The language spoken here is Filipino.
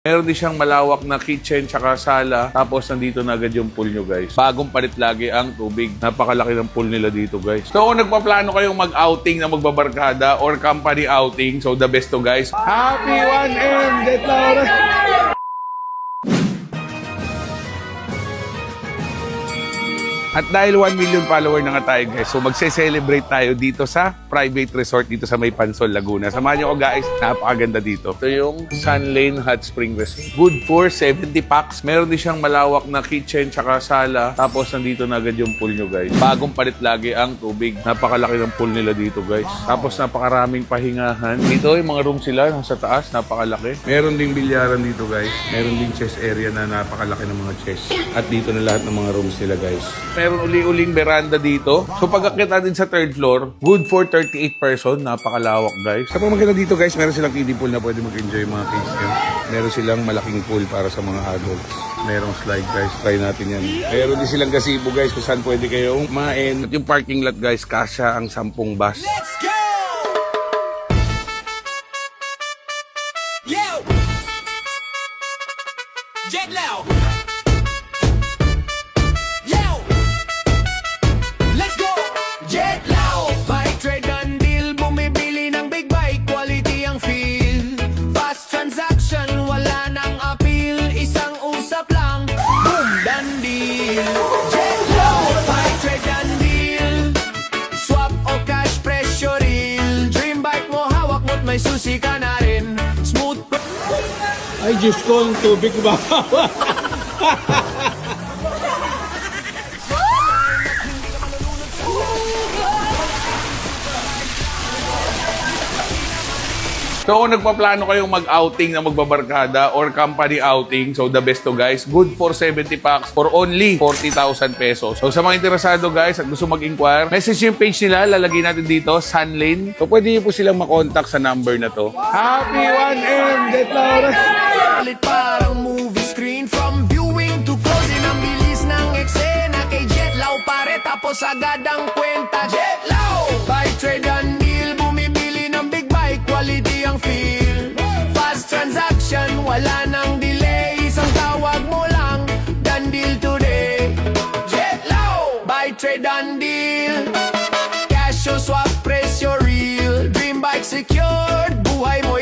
Meron din siyang malawak na kitchen tsaka sala. Tapos nandito na agad yung pool nyo, guys. Bagong palit lagi ang tubig. Napakalaki ng pool nila dito, guys. So kung nagpaplano kayong mag-outing na magbabarkada or company outing, so the best to, guys. Happy 1M! Jet Laura! At dahil 1 million follower na nga tayo, guys, so magse-celebrate tayo dito sa private resort dito sa May Pansol, Laguna. Samahan niyo ko, guys. Napakaganda dito. Ito yung Sun Lane Hot Spring Resort. Good for 70 packs. Meron din siyang malawak na kitchen tsaka sala. Tapos nandito na agad yung pool nyo, guys. Bagong palit lagi ang tubig. Napakalaki ng pool nila dito, guys. Tapos napakaraming pahingahan. Dito yung mga room sila sa taas. Napakalaki. Meron ding bilyaran dito, guys. Meron ding chess area na napakalaki ng mga chess. At dito na lahat ng mga rooms nila, guys. Meron uli-uling veranda dito. So pag-akit natin sa third floor, good for 38 person. Napakalawak, guys. Sa maganda dito, guys, meron silang kiddie pool na pwede mag-enjoy yung mga kids nyo. Meron silang malaking pool para sa mga adults. Merong slide, guys. Try natin yan. Meron din silang gazebo, guys, kung saan pwede kayong kumain. At yung parking lot, guys, kasya ang 10 bus. Let's go! Yo! Jet Lao! Yo! Let's go! Jet Lao! Bike trade and deal, bumibili ng big bike, quality ang feel. Fast transaction, wala nang appeal, isang usap lang, boom, done deal. Jet Lao! Bike trade and deal, swap o cash, presyo real. Dream bike mo, hawak mo't may susi ka na rin. Smooth Ay, Diyos ko, ang tubig ba? So kung nagpaplano kayong mag-outing na magbabarkada or company outing, so the best to, guys. Good for 70 packs for only 40,000 pesos. So sa mga interesado, guys, at gusto mag-inquire, message yung page nila, lalagay natin dito, Sun Lane. So pwede niyo po silang makontak sa number na to. Happy 1M! Jet Laura! Palit parang movie screen. From viewing to closing, ang bilis ng eksena. Kay Jet Lao pare, tapos agad ang kwenta. Jet Lao! Buy, trade and deal, bumibili ng big bike, quality ang feel. Fast transaction, wala nang delay, isang tawag mo lang, done deal today. Jet Lao! Buy, trade and deal, cash o swap, presyo real. Dream bike secured, buhay mo